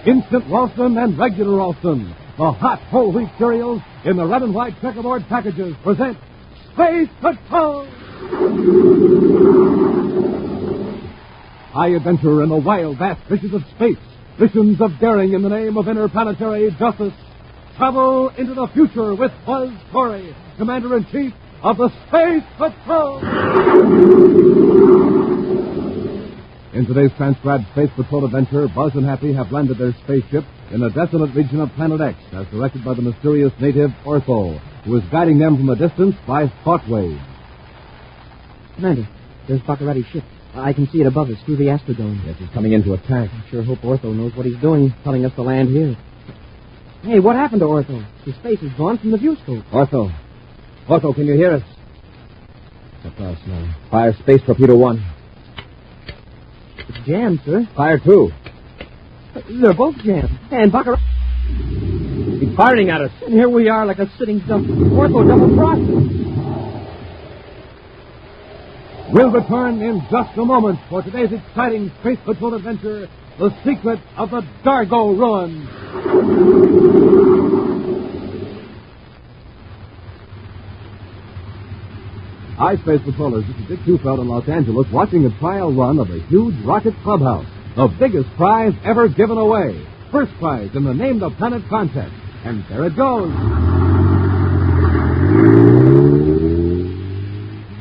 Instant Ralston and regular Ralston, the hot whole wheat cereals in the red and white checkerboard packages, present Space Patrol! High adventure in the wild, vast reaches of space. Missions of daring in the name of interplanetary justice. Travel into the future with Buzz Corry, Commander-In-Chief of the Space Patrol. In today's transcribed Space Patrol adventure, Buzz and Happy have landed their spaceship in the desolate region of Planet X, as directed by the mysterious native Ortho, who is guiding them from a distance by thought waves. Commander, there's Baccarati's ship. I can see it above us through the astrodome. Yes, he's coming in to attack. I sure hope Ortho knows what he's doing, telling us to land here. Hey, what happened to Ortho? His face is gone from the viewscope. Ortho, can you hear us? That's us now. Fire Space Torpedo 1. It's jammed, sir. Fire 2. They're both jammed. And Baccarat... He's firing at us. And here we are like a sitting duck. Ortho double-crossed us. We'll return in just a moment for today's exciting Space Patrol adventure, The Secret of Adargo Ruins. Hi, Space Patrollers. This is Dick Tufeld in Los Angeles watching a trial run of a huge rocket clubhouse, the biggest prize ever given away. First prize in the Name the Planet contest. And there it goes.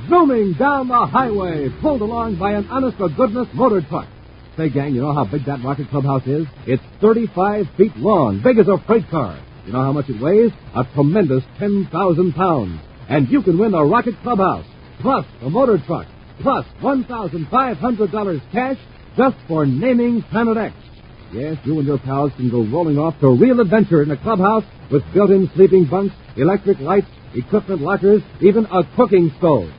Zooming down the highway, pulled along by an honest-to-goodness motor truck. Say, gang, you know how big that rocket clubhouse is? It's 35 feet long, big as a freight car. You know how much it weighs? A tremendous 10,000 pounds. And you can win the rocket clubhouse, plus the motor truck, plus $1,500 cash just for naming Planet X. Yes, you and your pals can go rolling off to real adventure in a clubhouse with built-in sleeping bunks, electric lights, equipment lockers, even a cooking stove.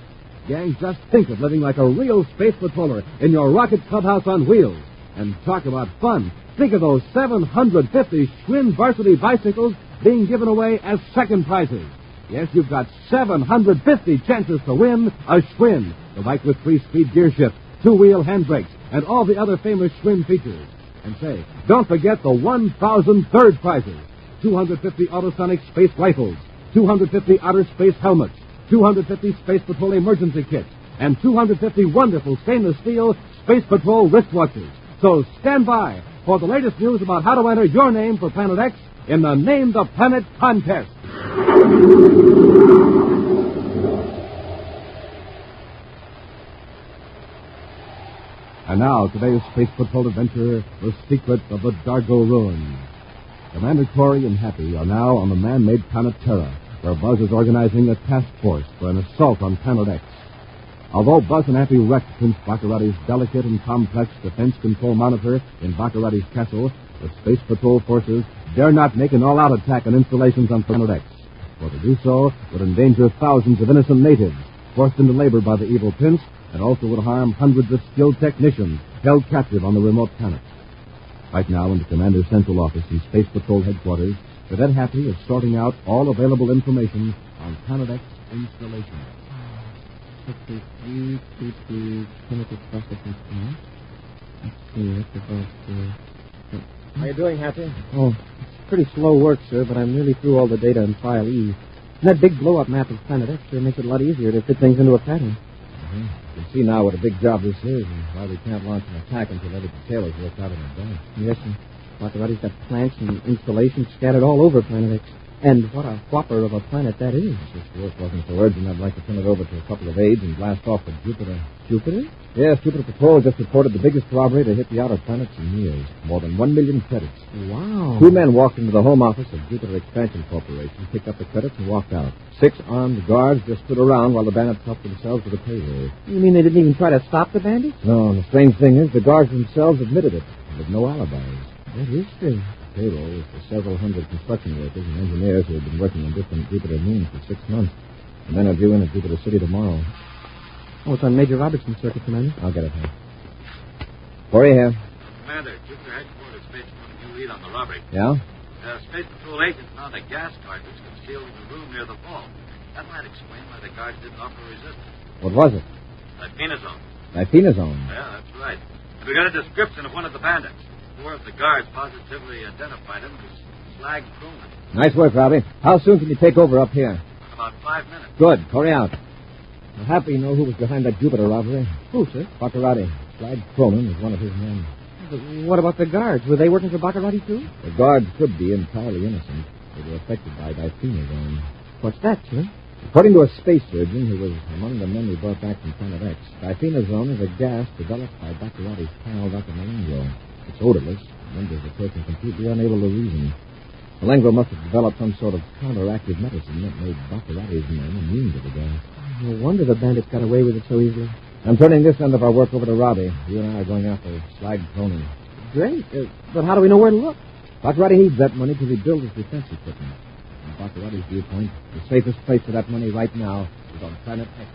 Gang, just think of living like a real space patroller in your rocket clubhouse on wheels. And talk about fun. Think of those 750 Schwinn varsity bicycles being given away as second prizes. Yes, you've got 750 chances to win a Schwinn, the bike with 3-speed gear shift, 2-wheel handbrakes, and all the other famous Schwinn features. And say, don't forget the 1,000 third prizes. 250 autosonic space rifles, 250 outer space helmets, 250 Space Patrol emergency kits, and 250 wonderful stainless steel Space Patrol wristwatches. So stand by for the latest news about how to enter your name for Planet X in the Name the Planet contest. And now, today's Space Patrol adventure, The Secret of Adargo Ruins. Commander Corry and Happy are now on the man-made planet Terra, where Buzz is organizing a task force for an assault on Planet X. Although Buzz and Happy wrecked Prince Baccarati's delicate and complex defense control monitor in Baccarati's castle, the Space Patrol forces dare not make an all-out attack on installations on Planet X. For to do so would endanger thousands of innocent natives, forced into labor by the evil prince, and also would harm hundreds of skilled technicians held captive on the remote planet. Right now, in the Commander's central office in Space Patrol headquarters, Cadet Happy is sorting out all available information on Planet X installations. Chemical processing plant. Let's see, what's about... How you doing, Happy? Oh, it's pretty slow work, sir, but I'm nearly through all the data in File E. And that big blow-up map of Planet X sure makes it a lot easier to fit things into a pattern. You can see now what a big job this is and why we can't launch an attack until every detail is worked out in advance. Yes, sir. Baccarati's got plants and installations scattered all over Planet X. And what a whopper of a planet that is. If this work wasn't so urgent, I'd like to turn it over to a couple of aides and blast off with Jupiter. Jupiter? Yes, Jupiter Patrol just reported the biggest robbery to hit the outer planets in years. More than 1 million credits. Wow. 2 men walked into the home office of Jupiter Expansion Corporation, picked up the credits, and walked out. 6 armed guards just stood around while the bandits helped themselves to the payroll. You mean they didn't even try to stop the bandits? No, and the strange thing is the guards themselves admitted it, with no alibis. That is strange. Payroll is for several hundred construction workers and engineers who have been working on different Jupiter moons for 6 months. The men are due in at Jupiter City tomorrow. Oh, it's on Major Robertson's circuit, Commander. I'll get it here. Corey here. Commander, Jupiter Headquarters Space Patrol new lead on the robbery. Yeah? Space Patrol agents found a gas cartridge concealed in the room near the vault. That might explain why the guards didn't offer resistance. What was it? Diphenazone. Diphenazone. Yeah, that's right. And we got a description of one of the bandits. 4 of the guards positively identified him as Slag Crewman. Nice work, Robbie. How soon can you take over up here? In about 5 minutes. Good. Corry out. Now, Happy, you know who was behind that Jupiter robbery? Who, sir? Baccarati. Slag Cronin was one of his men. But what about the guards? Were they working for Baccarati, too? The guards could be entirely innocent. They were affected by diphenazone. What's that, sir? According to a space surgeon who was among the men we brought back from Planet X, diphenazone is a gas developed by Baccarati's pal, Dr. Malengro. It's odorless and renders a person completely unable to reason. Malengro must have developed some sort of counteractive medicine that made Baccarati's men immune to the gas. No wonder the bandits got away with it so easily. I'm turning this end of our work over to Robbie. You and I are going after Slag Cronin. Great. But how do we know where to look? Baccarati needs that money to rebuild his defense equipment. From Baccarati's viewpoint, the safest place for that money right now is on Planet X.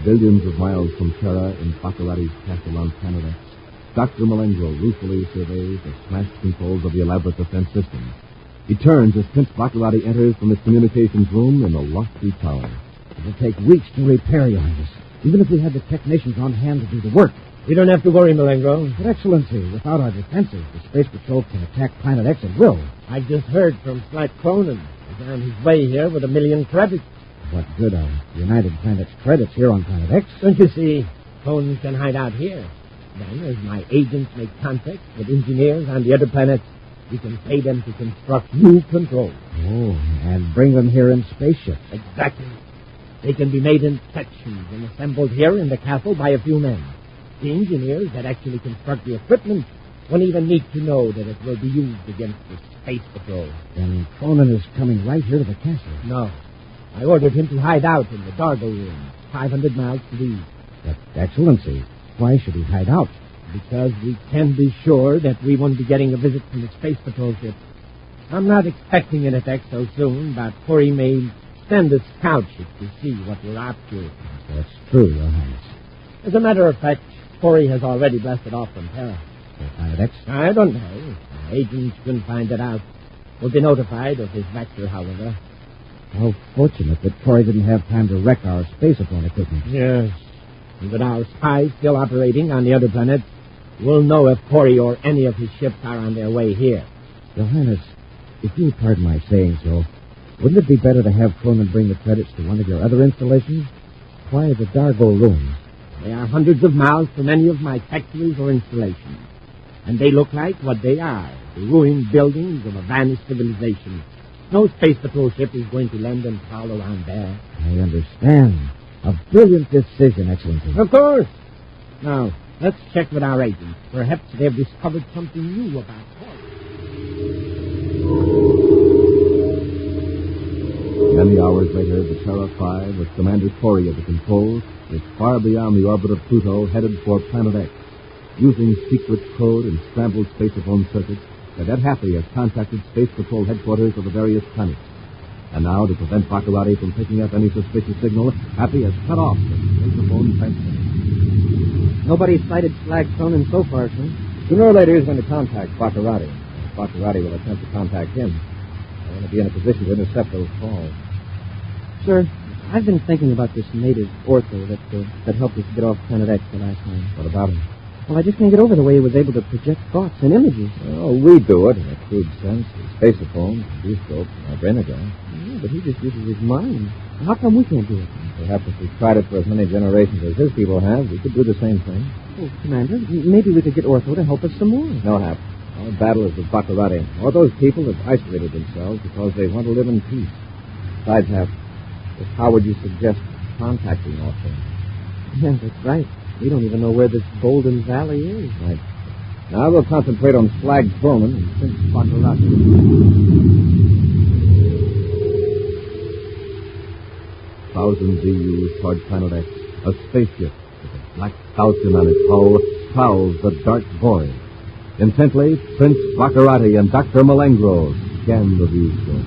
Billions of miles from Terra in Baccarati's castle on Planet X, Dr. Malengro ruefully surveys the smashed controls of the elaborate defense system. He turns as Prince Baccarati enters from his communications room in the lofty tower. It'll take weeks to repair, Your Highness, even if we had the technicians on hand to do the work. You don't have to worry, Malengro. But, Excellency, without our defenses, the Space Patrol can attack Planet X at will. I've just heard from Slag Cronin. He's on his way here with 1 million credits. What good are United Planets credits here on Planet X? Don't you see? Cronin can hide out here. Then, as my agents make contact with engineers on the other planets, we can pay them to construct new controls. Oh, and bring them here in spaceships. Exactly. They can be made in sections and assembled here in the castle by a few men. The engineers that actually construct the equipment won't even need to know that it will be used against the Space Patrol. Then Cronin is coming right here to the castle. No. I ordered him to hide out in the Adargo Ruins, 500 miles to the east. But, Excellency, why should he hide out? Because we can be sure that we won't be getting a visit from the Space Patrol ship. I'm not expecting an attack so soon, but Corry may send a scout ship to see what we're up to. That's true, Your Highness. As a matter of fact, Corry has already blasted off from Terra. For Planet X? I don't know. Our agents couldn't find it out. We'll be notified of his vector, however. How fortunate that Corry didn't have time to wreck our spacephone equipment. Yes. And with our spies still operating on the other planets, we'll know if Corry or any of his ships are on their way here. Your Highness, if you'll pardon my saying so, wouldn't it be better to have Cronin bring the credits to one of your other installations? Why the Adargo Ruins? They are hundreds of miles from any of my factories or installations. And they look like what they are, the ruined buildings of a vanished civilization. No Space Patrol ship is going to land and prowl around there. I understand. A brilliant decision, Excellency. Of course. Now, let's check with our agents. Perhaps they've discovered something new about Corry. Many hours later, the Terra 5, with Commander Corry at the controls, is far beyond the orbit of Pluto, headed for Planet X. Using secret code and scrambled spacephone circuits, Cadet Happy has contacted Space Patrol headquarters of the various planets. And now, to prevent Baccarati from picking up any suspicious signal, Happy has cut off the spacephone transmitter. Nobody's sighted Slag Cronin so far, sir. Sooner or later, he's going to contact Baccarati. Baccarati will attempt to contact him. I want to be in a position to intercept those calls. Sir, I've been thinking about this native ortho that helped us get off Planet X the last time. What about him? Well, I just can't get over the way he was able to project thoughts and images. Well, we do it in a crude sense. Spaceophone, viewscope, our brainogram. Yeah, but he just uses his mind. How come we can't do it? Perhaps if we tried it for as many generations as his people have, we could do the same thing. Oh, Commander, maybe we could get Ortho to help us some more. No, Hap. Our battle is with Baccarati. All those people have isolated themselves because they want to live in peace. Besides, Hap, just how would you suggest contacting Ortho? Yeah, that's right. We don't even know where this Golden Valley is. Right. Now we'll concentrate on Slag Cronin and Prince Baccarati. Thousands EUs toward Planet X. A spaceship with a black falcon on its hull prowls the dark void. Intently, Prince Baccarati and Dr. Malengro scan the viewscope.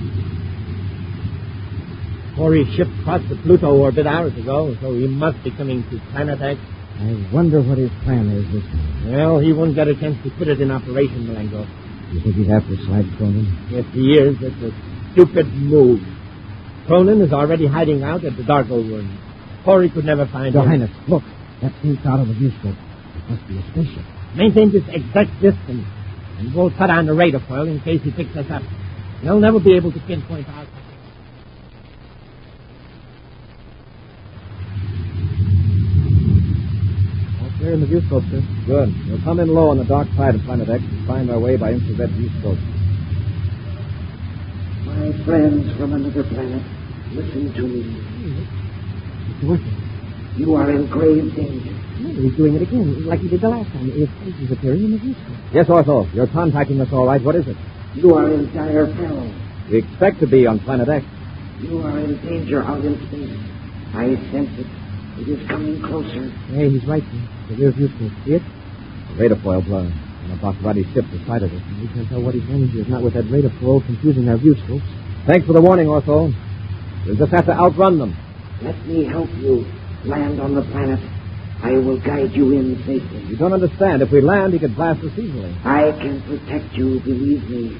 Corry's ship crossed the Pluto orbit hours ago, so he must be coming to Planet X. I wonder what his plan is this time. Well, he won't get a chance to put it in operation, Malengro. You think he's after Slag Cronin? If he is, it's a stupid move. Cronin is already hiding out at the Adargo Ruins. Corry could never find Your him. Highness, look. That thing's out of the viewscope. It must be a spaceship. Maintain this exact distance, and we'll cut on the radar foil in case he picks us up. He'll never be able to pinpoint our... We're in the viewscope, sir. Good. We'll come in low on the dark side of Planet X and find our way by infrared viewscope. My friends from another planet, listen to me. It's working. You are in grave danger. He's doing it again, like he did the last time. His face is appearing in the viewscope. Yes, Ortho. You're contacting us all right. What is it? You are in dire peril. We expect to be on Planet X. You are in danger out in space. I sense it. It is coming closer. Hey, he's right there. The rear viewscope. See it? The radar foil blowing. And a Baccarati ship beside of it. We can't tell what he's running to. If not with that radar probe confusing our viewscopes. Thanks for the warning, Ortho. We'll just have to outrun them. Let me help you. Land on the planet. I will guide you in safely. You don't understand. If we land, he could blast us easily. I can protect you, believe me.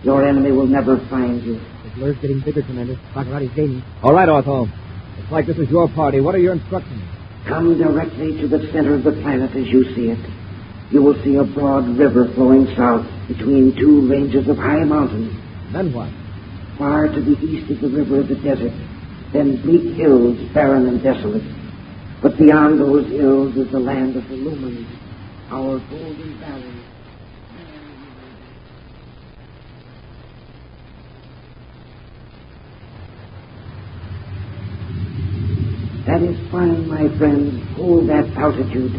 Your enemy will never find you. The blur's getting bigger, Commander. Baccarati's gaining. All right, Ortho. It's like this is your party. What are your instructions? Come directly to the center of the planet as you see it. You will see a broad river flowing south between two ranges of high mountains. Then what? Far to the east of the river, the desert. Then bleak hills, barren and desolate. But beyond those hills is the land of the Lumens, our golden valley. That is fine, my friend. Hold that altitude.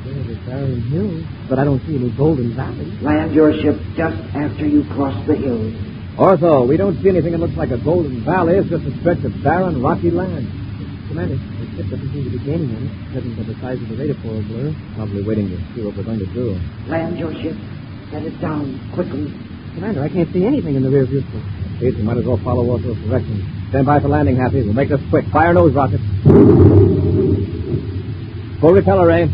There's barren hills, but I don't see any golden valleys. Land your ship just after you cross the hills. Ortho, we don't see anything that looks like a golden valley. It's just a stretch of barren, rocky land. Commander, the ship doesn't seem to be gaining on us. Judging by the size of the radar foil blur. Probably waiting to see what we're going to do. Land your ship. Set it down quickly. Commander, I can't see anything in the rear viewscope. Please, we might as well follow Ortho's directions. Stand by for landing, Happy. We'll make this quick. Fire nose rockets. Full repeller ray.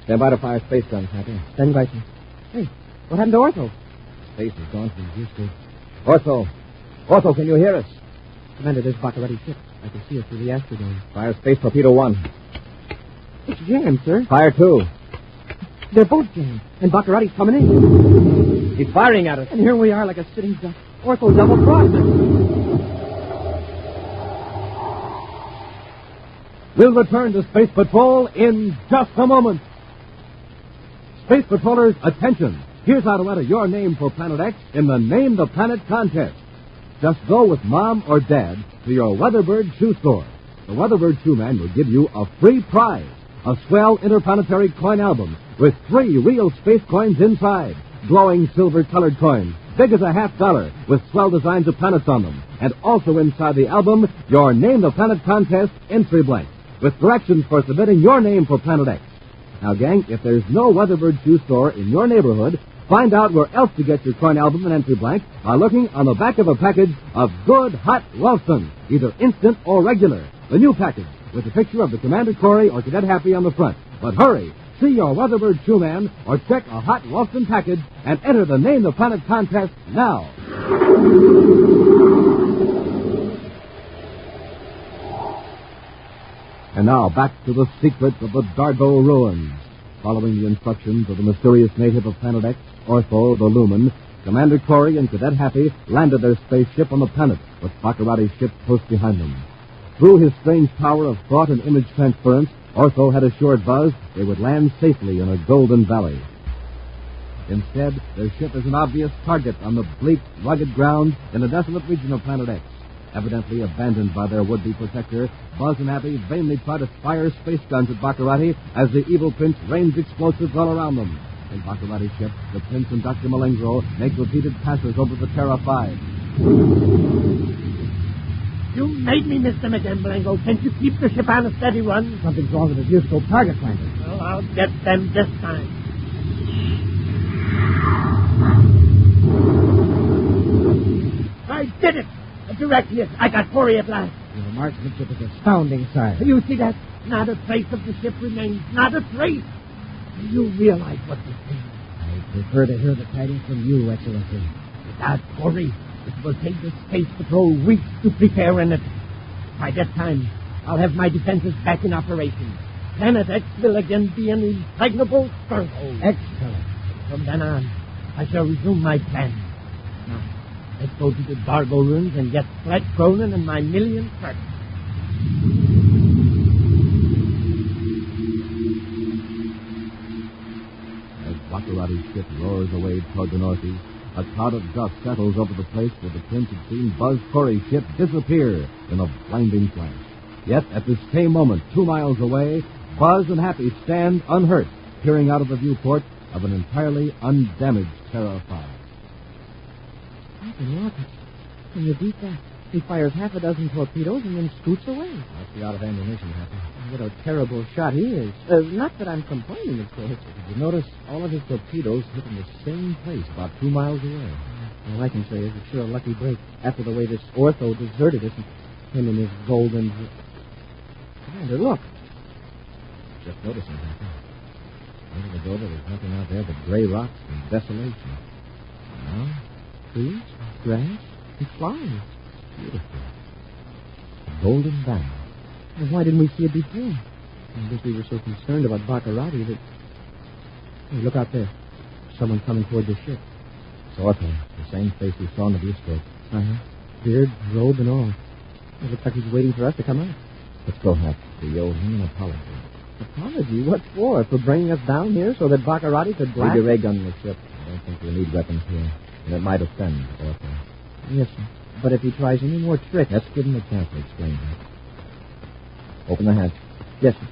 Stand by to fire space guns, Happy. Standing by, sir. Hey, what happened to Ortho? Space is gone from the viewscope. Ortho. Ortho, can you hear us? Commander, there's Baccarati's ship. I can see it through the astrodome. Fire space torpedo 1. It's jammed, sir. Fire 2. They're both jammed. And Baccarati's coming in. He's firing at us. And here we are like a sitting duck. Ortho double-crossed us. We'll return to Space Patrol in just a moment. Space Patrollers, attention. Here's how to enter your name for Planet X in the Name the Planet contest. Just go with Mom or Dad to your Weatherbird shoe store. The Weatherbird shoe man will give you a free prize, a swell interplanetary coin album with 3 real space coins inside, glowing silver-colored coins, big as a $50, with swell designs of planets on them. And also inside the album, your Name the Planet contest entry blank, with directions for submitting your name for Planet X. Now, gang, if there's no Weatherbird shoe store in your neighborhood, find out where else to get your coin album and entry blank by looking on the back of a package of good, hot Ralston, either instant or regular. The new package, with a picture of the Commander Corry or Cadet Happy on the front. But hurry, see your Weatherbird shoe man or check a hot Ralston package and enter the Name the Planet contest now. And now, back to the secret of the Adargo Ruins. Following the instructions of the mysterious native of Planet X, Ortho, the Lumen, Commander Corry and Cadet Happy landed their spaceship on the planet, with Baccarati's ship close behind them. Through his strange power of thought and image transference, Ortho had assured Buzz they would land safely in a golden valley. Instead, their ship is an obvious target on the bleak, rugged ground in the desolate region of Planet X. Evidently abandoned by their would-be protector, Buzz and Happy vainly try to fire space guns at Baccarati as the evil prince rains explosives all around them. In Baccarati's ship, the prince and Dr. Malingro make repeated passes over the Terra 5. You made me miss them again, Blanco. Can't you keep the ship on a steady run? Something's wrong with the viewscope target finder. Well, I'll get them this time. I did it! A direct hit. I got Corry at last. Your marksmanship is astounding, sire. You see that? Not a trace of the ship remains. Not a trace. Do you realize what this means? I prefer to hear the tidings from you, Excellency. Without Corry, it will take the Space Patrol weeks to prepare in it. By that time, I'll have my defenses back in operation. Planet X will again be an impregnable stronghold. Excellent. From then on, I shall resume my plan. Now, let's go to the Adargo Ruins and get Flat Cronin and my million credits. As Baccarati's ship roars away toward the northeast, a cloud of dust settles over the place where the Prince had seen Buzz Corry's ship disappear in a blinding flash. Yet, at this same moment, 2 miles away, Buzz and Happy stand unhurt, peering out of the viewport of an entirely undamaged Terra 5. Can you beat that? He fires half a dozen torpedoes and then scoots away. Must be out of ammunition, Happy. What a terrible shot he is. Not that I'm complaining, of course. Did you notice all of his torpedoes hit in the same place about 2 miles away? All I can say is it's sure a lucky break after the way this Ortho deserted us and him and his golden... Commander, look. Just noticing, Happy. A minute ago, there was nothing out there but gray rocks and desolation. Now, Trees, grass, and flowers. beautiful. A golden band. Well, why didn't we see it before? I guess we were so concerned about Baccarati that... Hey, look out there. Someone coming toward the ship. It's Ortho, the same face we saw in the viewscope. Uh-huh. Beard, robe, and all. It looks like he's waiting for us to come out. Let's go, Hap. We owe him an apology. Apology? What for? For bringing us down here so that Baccarati could blast... Leave your ray gun in the ship. I don't think we'll need weapons here. And it might offend Ortho. Yes, sir. But if he tries any more tricks... Let's give him a chance to explain that. Open the hatch. Yes, sir.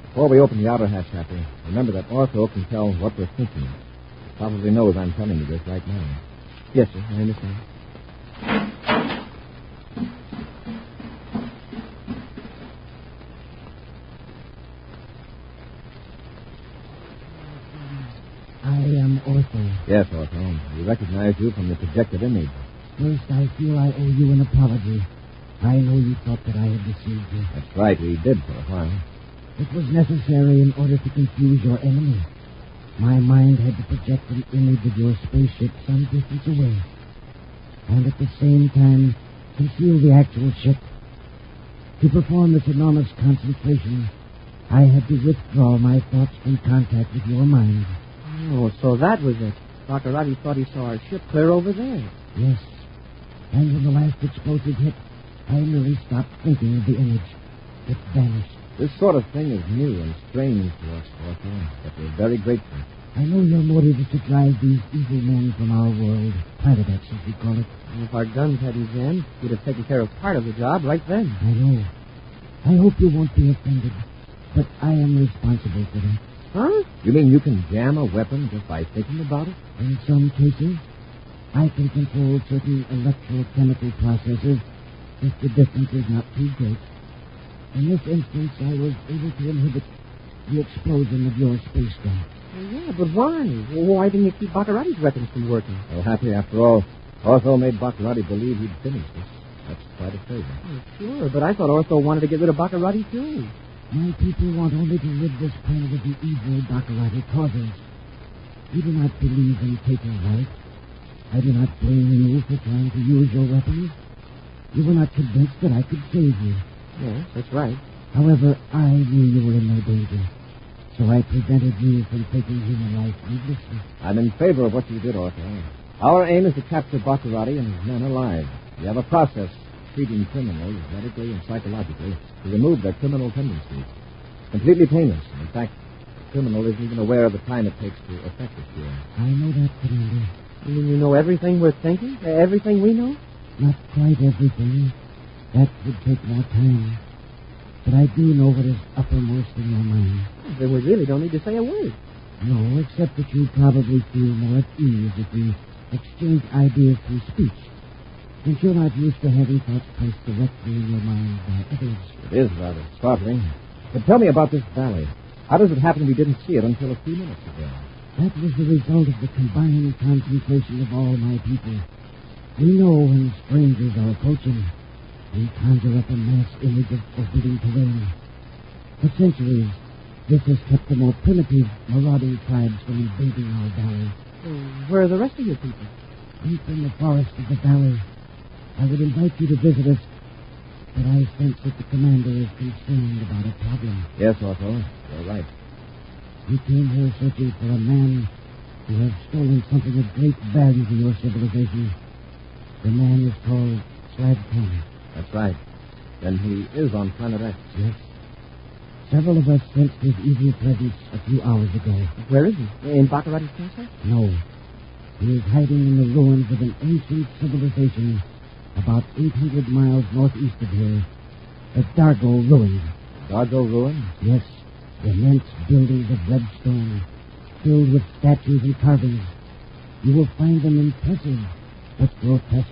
Before we open the outer hatch, Happy, remember that Ortho can tell what we're thinking. He probably knows I'm telling you this right now. Yes, sir. I understand. I am Ortho. Yes, Ortho. We recognize you from the projected image. First, I feel I owe you an apology. I know you thought that I had deceived you. That's right, we did for a while. It was necessary in order to confuse your enemy. My mind had to project an image of your spaceship some distance away, and at the same time conceal the actual ship. To perform this enormous concentration, I had to withdraw my thoughts from contact with your mind. Oh, so that was it. Baccarati thought he saw our ship clear over there. Yes. And when the last explosive hit, I merely stopped thinking of the image. It vanished. This sort of thing is new and strange to us, Ortho, but we're very grateful. I know your motive is to drive these evil men from our world. Planet X, as we call it. And if our guns hadn't jammed, we'd have taken care of part of the job right then. I know. I hope you won't be offended, but I am responsible for that. Huh? You mean you can jam a weapon just by thinking about it? In some cases, I can control certain electrochemical processes if the distance is not too great. In this instance, I was able to inhibit the explosion of your spacecraft. Well, yeah, but why? Why didn't you keep Baccarati's weapons from working? Well, Happy, after all, Ortho made Baccarati believe he'd finished this. That's quite a favor. Oh, sure, but I thought Ortho wanted to get rid of Baccarati, too. My people want only to rid this planet of the evil Baccarati causes. You do not believe in taking life. I do not blame you for trying to use your weapons. You were not convinced that I could save you. Yes, that's right. However, I knew you were in no danger, so I prevented you from taking human life needlessly. I'm in favor of what you did, Ortho. Our aim is to capture Baccarati and his men alive. We have a process treating criminals medically and psychologically to remove their criminal tendencies. Completely painless. In fact, the criminal isn't even aware of the time it takes to effect the cure. I know that, Commander. You mean you know everything we're thinking? Everything we know? Not quite everything. That would take more time. But I do know what is uppermost in your mind. Then we really don't need to say a word. No, except that you probably feel more at ease if we exchange ideas through speech. Since you're not used to having thoughts placed directly in your mind by others. It is rather startling. But tell me about this valley. How does it happen we didn't see it until a few minutes ago? That was the result of the combined concentration of all my people. We know when strangers are approaching. We conjure up a mass image of forbidding terrain. For centuries, this has kept the more primitive, marauding tribes from invading our valley. Where are the rest of your people? Deep in the forest of the valley. I would invite you to visit us, but I sense that the commander is concerned about a problem. Yes, Otto. You're right. We came here searching for a man who has stolen something of great value to your civilization. The man is called Slag Tony. That's right. Then he is on Planet X. Yes. Several of us sensed his evil presence a few hours ago. Where is he? In Baccarati's castle? No. He is hiding in the ruins of an ancient civilization about 800 miles northeast of here. The Adargo Ruins. Adargo Ruins? Yes. Immense buildings of red stone, filled with statues and carvings. You will find them impressive, but grotesque.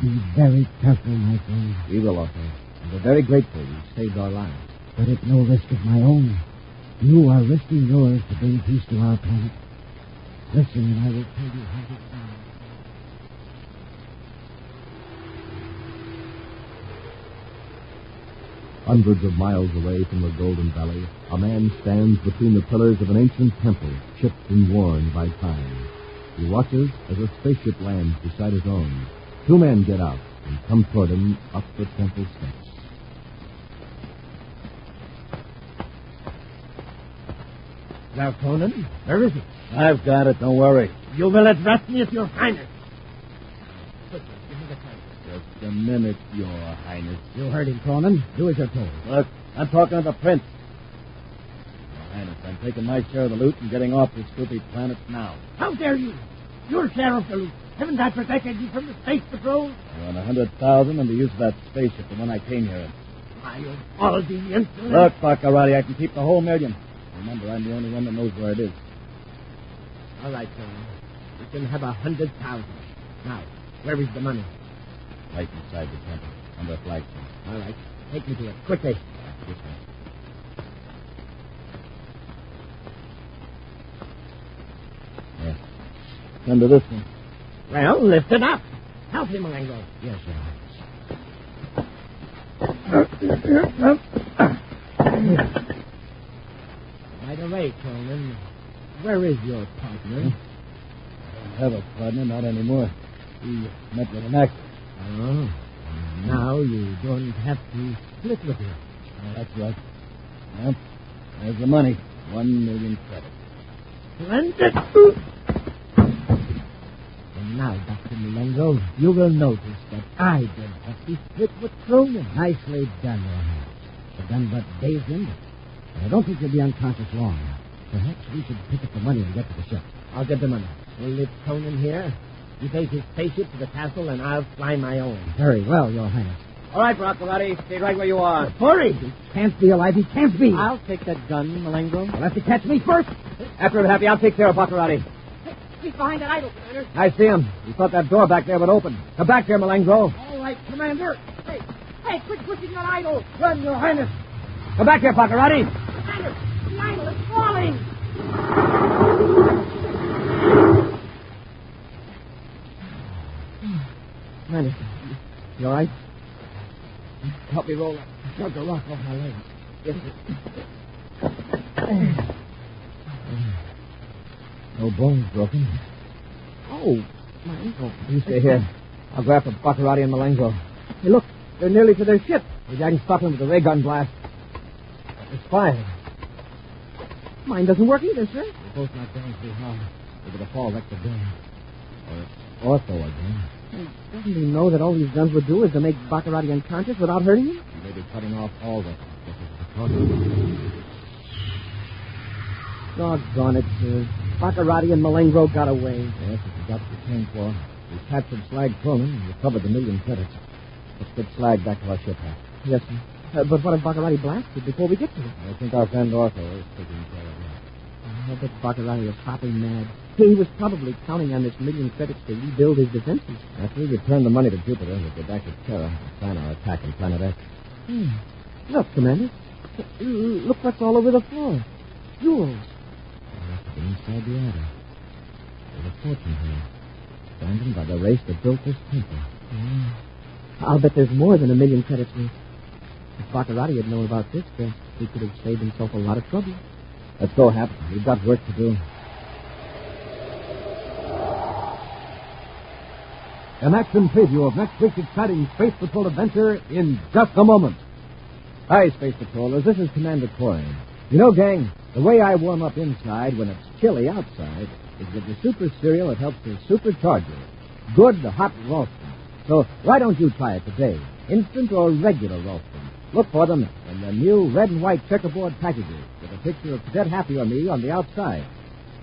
Be very careful, my friend. We will, Otto. And we're very grateful you saved our lives. But at no risk of my own. You are risking yours to bring peace to our planet. Listen, and I will tell you how to find. Hundreds of miles away from the Golden Valley, a man stands between the pillars of an ancient temple, chipped and worn by time. He watches as a spaceship lands beside his own. Two men get out and come toward him up the temple steps. Now, Conan, where is it? I've got it. Don't worry. You will address me as your highness. Quickly, give me the time. Just a minute, Your Highness. You heard him, Conan. Do as you're told. Look, I'm talking to the prince. Your Highness, I'm taking my share of the loot and getting off this stupid planet now. How dare you? Your share of the loot. Haven't I protected you from the space patrol? I want 100,000 and the use of that spaceship, the one I came here in. I of all the insolence. Look, Baccarati, I can keep the whole million. Remember, I'm the only one that knows where it is. All right, Conan. You can have 100,000. Now, where is the money? Right inside the temple, under a flagstone. All right. Take me to it. Quickly. This way. Yeah. Come to this one. Well, lift it up. Help him, Malengo. Yes, Your Highness. By the way, Conan, where is your partner? I don't have a partner, not anymore. He met with an accident. Oh. Now you don't have to split with him. That's right. Well, there's the money. 1 million credits. Splendid. And now, Dr. Malengo, you will notice that I don't have to split with Conan. Nicely done, Your Highness. The gun but dazed him. I don't think you'll be unconscious long. Perhaps we should pick up the money and get to the ship. I'll get the money. We'll leave Conan here. You take his spaceship to the castle, and I'll fly my own. Very well, Your Highness. All right, Baccarati. Stay right where you are. Hurry! He can't be alive. He can't be. I'll take that gun, Malengo. You'll have to catch me first. After it, Happy, I'll take care of Baccarati. He's behind that idol, Commander. I see him. He thought that door back there would open. Come back here, Malengo. All right, Commander. Hey, quit pushing that idol. Run, Your Highness. Come back here, Baccarati. Commander, the idol is falling. Commander, you all right? Help me roll that chunk of rock off my leg. Yes, sir. No bones broken. Oh, my ankle. You stay here. I'll go after Baccarati and Malengo. Hey, look. They're nearly to their ship. Maybe I can stop them with a ray gun blast. It's fired. Mine doesn't work either, sir. We're both not down too hard. We're going to fall wreck the dam. Or Ortho again. Doesn't he know that all these guns would do is to make Baccarati unconscious without hurting him? He may be cutting off all the... Doggone it, sir. Baccarati and Malengo got away. Yes, if we got what we came for. We captured Slag Cronin and recovered the 1 million credits. Let's get Slag back to our ship, Hap. Yes, sir. But what if Baccarati blasted before we get to him? I think our friend Ortho is taking care of that. I bet Baccarati is hopping mad. He was probably counting on this 1 million credits to rebuild his defenses. After we return the money to Jupiter, we'll go back to Terra and plan our attack on Planet X. Look, Commander. Look what's all over the floor. Jewels. They must have been inside the attic. There's a fortune here. standing by the race that built this temple. I'll bet there's more than 1 million credits worth. If Baccarati had known about this, he could have saved himself a lot of trouble. Let's go, Hap. We've got work to do. An action preview of next week's exciting Space Patrol adventure in just a moment. Hi, Space Patrollers. This is Commander Corry. You know, gang, the way I warm up inside when it's chilly outside is with the super cereal that helps to supercharge it. Good hot roasting. So why don't you try it today? Instant or regular roasting. Look for them in the new red and white checkerboard packages with a picture of Cadet Happy or me on the outside.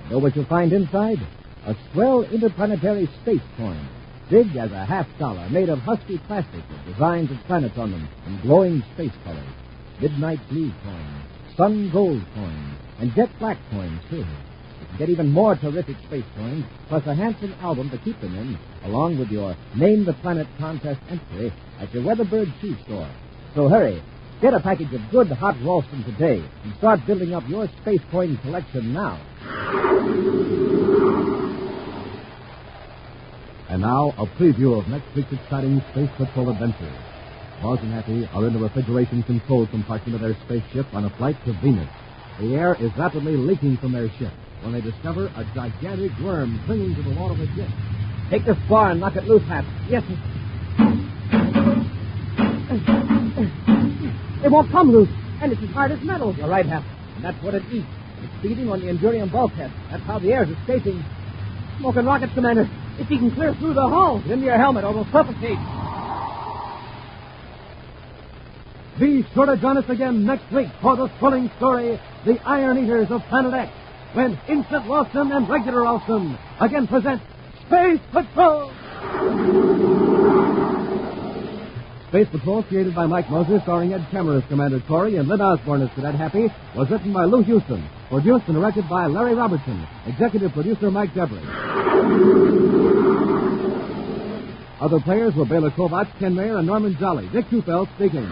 Know what you'll find inside? A swell interplanetary space coin. Big as a $50, made of husky plastic with designs of planets on them in glowing space colors. Midnight blue coins, sun gold coins, and jet black coins, too. You can get even more terrific space coins, plus a handsome album to keep them in, along with your Name the Planet contest entry at your Weatherbird shoe store. So hurry, get a package of good hot Ralston today and start building up your space coin collection now. And now, a preview of next week's exciting Space Patrol adventure. Buzz and Happy are in the refrigeration control compartment of their spaceship on a flight to Venus. The air is rapidly leaking from their ship when they discover a gigantic worm clinging to the wall of the ship. Take the spar and knock it loose, Hap. Yes, sir. It won't come loose, and it's as hard as metal. You're right, Hap. And that's what it eats. It's feeding on the Endurium bulkhead. That's how the air's escaping. Smoking rockets, Commander. If he can clear through the hull. Get into your helmet or it'll suffocate. Be sure to join us again next week for the thrilling story, The Iron Eaters of Planet X, when Instant Ralston and Regular Ralston again present Space Patrol! Space Patrol, created by Mike Moser, starring Ed Kemmer as Commander Corry and Lynn Osborne as Cadet Happy, was written by Lou Houston, produced and directed by Larry Robertson, executive producer Mike Devery. Other players were Bela Kovacs, Ken Mayer, and Norman Jolly. Dick Tufeld speaking.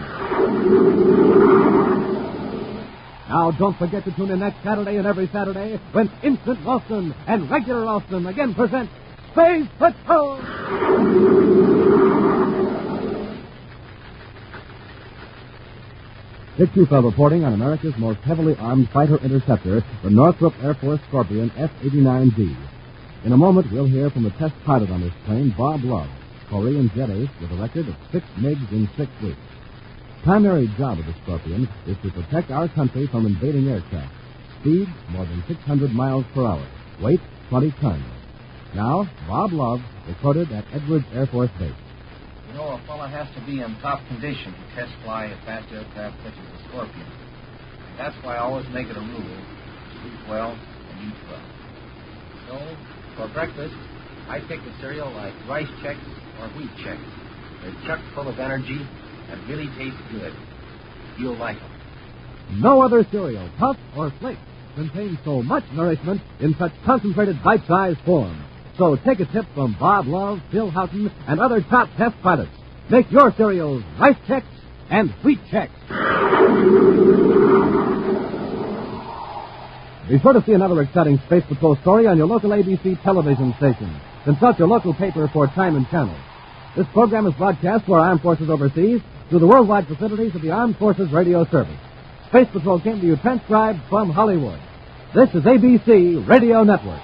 Now, don't forget to tune in next Saturday and every Saturday when Instant Ralston and Regular Ralston again present Space Patrol! Dick Tufeld reporting on America's most heavily armed fighter interceptor, the Northrop Air Force Scorpion F-89D. In a moment, we'll hear from the test pilot on this plane, Bob Love, Korean jet ace with a record of 6 MiGs in 6 weeks. Primary job of the Scorpion is to protect our country from invading aircraft. Speed, more than 600 miles per hour. Weight, 20 tons. Now, Bob Love, recorded at Edwards Air Force Base. You know, a fella has to be in top condition to test fly a fast aircraft such as the Scorpion. That's why I always make it a rule to sleep well and eat well. So, for breakfast, I pick a cereal like Rice Chex or Wheat Chex. They're chock full of energy and really taste good. You'll like them. No other cereal, puff or flake, contains so much nourishment in such concentrated bite-sized form. So take a tip from Bob Love, Phil Houghton, and other top test pilots. Make your cereals Rice Chex and Wheat Chex. Be sure to see another exciting Space Patrol story on your local ABC television station. Consult your local paper for time and channel. This program is broadcast to our armed forces overseas through the worldwide facilities of the Armed Forces Radio Service. Space Patrol came to you transcribed from Hollywood. This is ABC Radio Network.